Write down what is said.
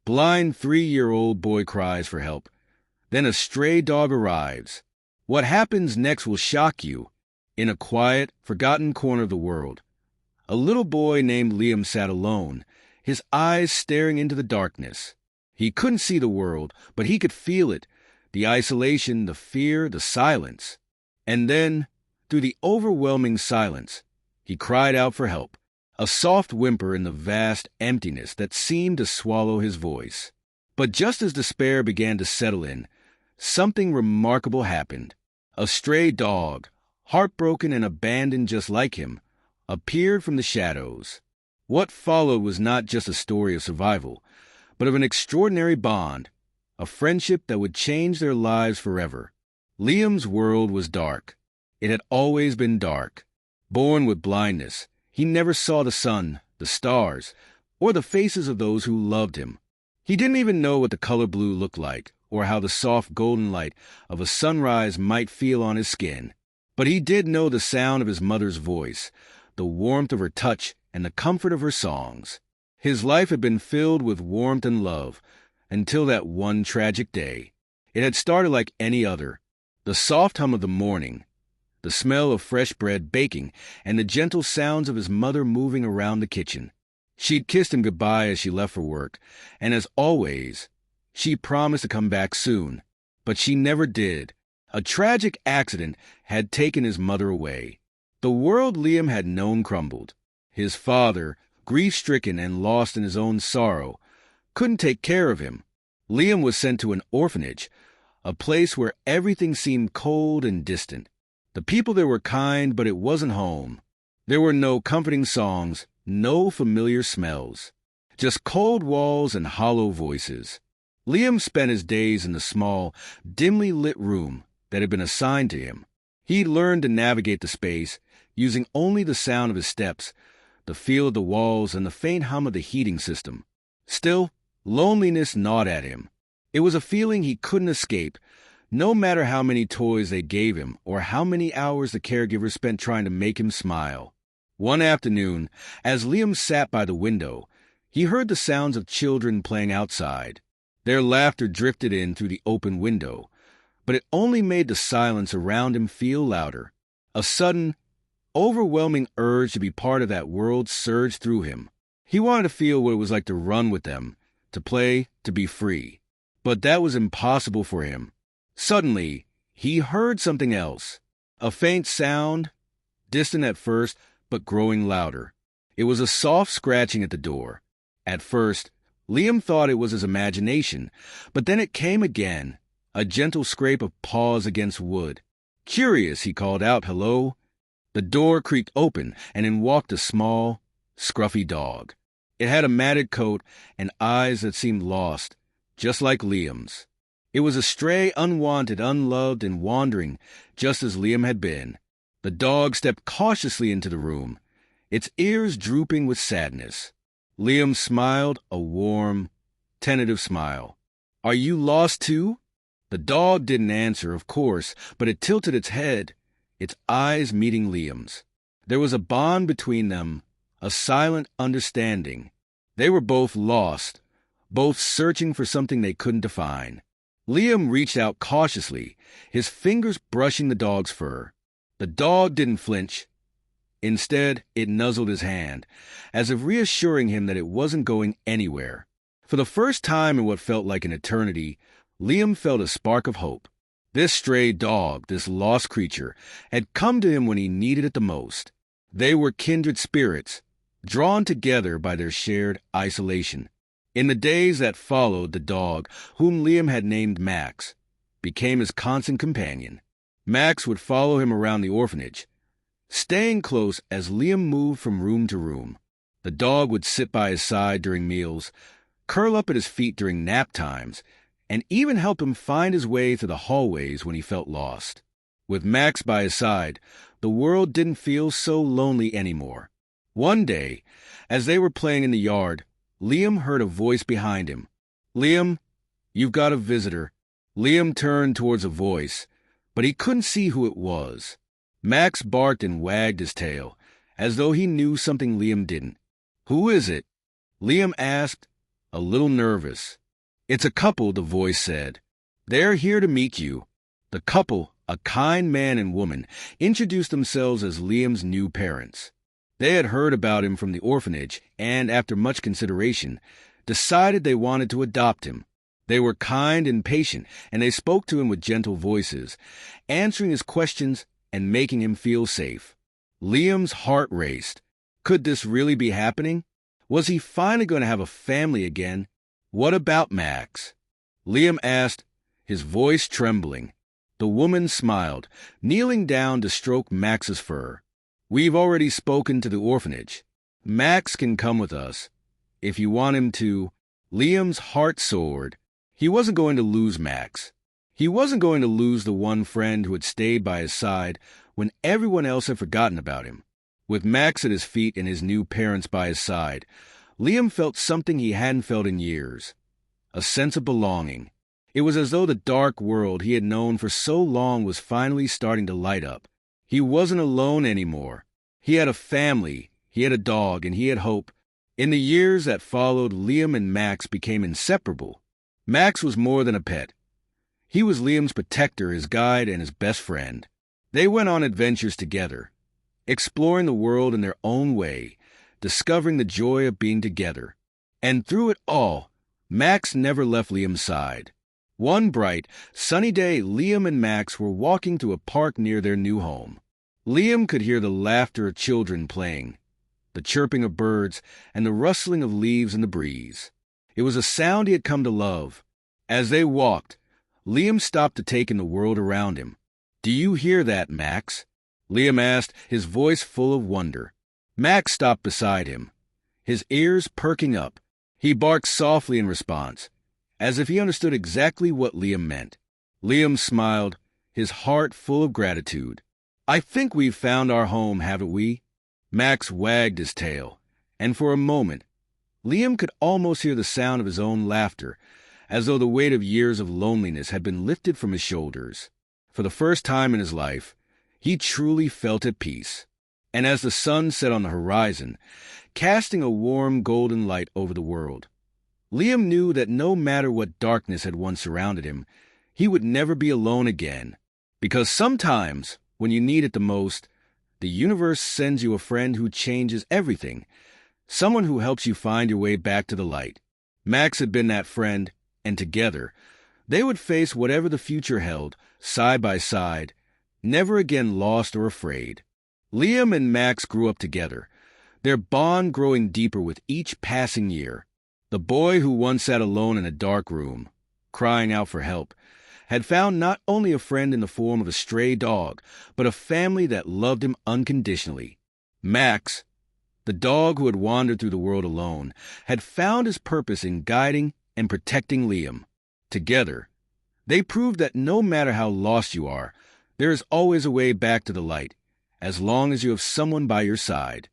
Blind 3-year-old boy cries for help. Then a stray dog arrives. What happens next will shock you. In a quiet, forgotten corner of the world, a little boy named Liam sat alone, his eyes staring into the darkness. He couldn't see the world, but he could feel it, the isolation, the fear, the silence. And then, through the overwhelming silence, he cried out for help, a soft whimper in the vast emptiness that seemed to swallow his voice. But just as despair began to settle in, something remarkable happened. A stray dog, heartbroken and abandoned just like him, appeared from the shadows. What followed was not just a story of survival, but of an extraordinary bond, a friendship that would change their lives forever. Liam's world was dark. It had always been dark. Born with blindness, he never saw the sun, the stars, or the faces of those who loved him. He didn't even know what the color blue looked like, or how the soft golden light of a sunrise might feel on his skin. But he did know the sound of his mother's voice, the warmth of her touch, and the comfort of her songs. His life had been filled with warmth and love, until that one tragic day. It had started like any other. The soft hum of the morning, the smell of fresh bread baking, and the gentle sounds of his mother moving around the kitchen. She'd kissed him goodbye as she left for work, and as always, she promised to come back soon. But she never did. A tragic accident had taken his mother away. The world Liam had known crumbled. His father, grief-stricken and lost in his own sorrow, couldn't take care of him. Liam was sent to an orphanage, a place where everything seemed cold and distant. The people there were kind, but it wasn't home. There were no comforting songs, no familiar smells, just cold walls and hollow voices. Liam spent his days in the small, dimly lit room that had been assigned to him. He'd learned to navigate the space, using only the sound of his steps, the feel of the walls, and the faint hum of the heating system. Still, loneliness gnawed at him. It was a feeling he couldn't escape, no matter how many toys they gave him or how many hours the caregiver spent trying to make him smile. One afternoon, as Liam sat by the window, he heard the sounds of children playing outside. Their laughter drifted in through the open window, but it only made the silence around him feel louder. A sudden, overwhelming urge to be part of that world surged through him. He wanted to feel what it was like to run with them, to play, to be free. But that was impossible for him. Suddenly, he heard something else. A faint sound, distant at first, but growing louder. It was a soft scratching at the door. At first, Liam thought it was his imagination, but then it came again, a gentle scrape of paws against wood. Curious, he called out, "Hello?" The door creaked open, and in walked a small, scruffy dog. It had a matted coat and eyes that seemed lost, just like Liam's. It was a stray, unwanted, unloved, and wandering, just as Liam had been. The dog stepped cautiously into the room, its ears drooping with sadness. Liam smiled, a warm, tentative smile. "Are you lost too?" The dog didn't answer, of course, but it tilted its head, its eyes meeting Liam's. There was a bond between them, a silent understanding. They were both lost, both searching for something they couldn't define. Liam reached out cautiously, his fingers brushing the dog's fur. The dog didn't flinch. Instead, it nuzzled his hand, as if reassuring him that it wasn't going anywhere. For the first time in what felt like an eternity, Liam felt a spark of hope. This stray dog, this lost creature, had come to him when he needed it the most. They were kindred spirits, drawn together by their shared isolation. In the days that followed, the dog, whom Liam had named Max, became his constant companion. Max would follow him around the orphanage, staying close as Liam moved from room to room. The dog would sit by his side during meals, curl up at his feet during nap times, and even help him find his way through the hallways when he felt lost. With Max by his side, the world didn't feel so lonely anymore. One day, as they were playing in the yard, Liam heard a voice behind him. "Liam, you've got a visitor." Liam turned towards a voice, but he couldn't see who it was. Max barked and wagged his tail, as though he knew something Liam didn't. "Who is it?" Liam asked, a little nervous. "It's a couple," the voice said. "They're here to meet you." The couple, a kind man and woman, introduced themselves as Liam's new parents. They had heard about him from the orphanage and, after much consideration, decided they wanted to adopt him. They were kind and patient, and they spoke to him with gentle voices, answering his questions and making him feel safe. Liam's heart raced. Could this really be happening? Was he finally going to have a family again? What about Max? Liam asked, his voice trembling. The woman smiled, kneeling down to stroke Max's fur. "We've already spoken to the orphanage. Max can come with us, if you want him to." Liam's heart soared. He wasn't going to lose Max. He wasn't going to lose the one friend who had stayed by his side when everyone else had forgotten about him. With Max at his feet and his new parents by his side, Liam felt something he hadn't felt in years. A sense of belonging. It was as though the dark world he had known for so long was finally starting to light up. He wasn't alone anymore. He had a family, he had a dog, and he had hope. In the years that followed, Liam and Max became inseparable. Max was more than a pet. He was Liam's protector, his guide, and his best friend. They went on adventures together, exploring the world in their own way, discovering the joy of being together. And through it all, Max never left Liam's side. One bright, sunny day, Liam and Max were walking through a park near their new home. Liam could hear the laughter of children playing, the chirping of birds, and the rustling of leaves in the breeze. It was a sound he had come to love. As they walked, Liam stopped to take in the world around him. "Do you hear that, Max?" Liam asked, his voice full of wonder. Max stopped beside him, his ears perking up. He barked softly in response, as if he understood exactly what Liam meant. Liam smiled, his heart full of gratitude. "I think we've found our home, haven't we?" Max wagged his tail, and for a moment, Liam could almost hear the sound of his own laughter, as though the weight of years of loneliness had been lifted from his shoulders. For the first time in his life, he truly felt at peace. And as the sun set on the horizon, casting a warm golden light over the world, Liam knew that no matter what darkness had once surrounded him, he would never be alone again. Because sometimes, when you need it the most, the universe sends you a friend who changes everything, someone who helps you find your way back to the light. Max had been that friend, and together, they would face whatever the future held, side by side, never again lost or afraid. Liam and Max grew up together, their bond growing deeper with each passing year. The boy who once sat alone in a dark room, crying out for help, had found not only a friend in the form of a stray dog, but a family that loved him unconditionally. Max, the dog who had wandered through the world alone, had found his purpose in guiding and protecting Liam. Together, they proved that no matter how lost you are, there is always a way back to the light, as long as you have someone by your side.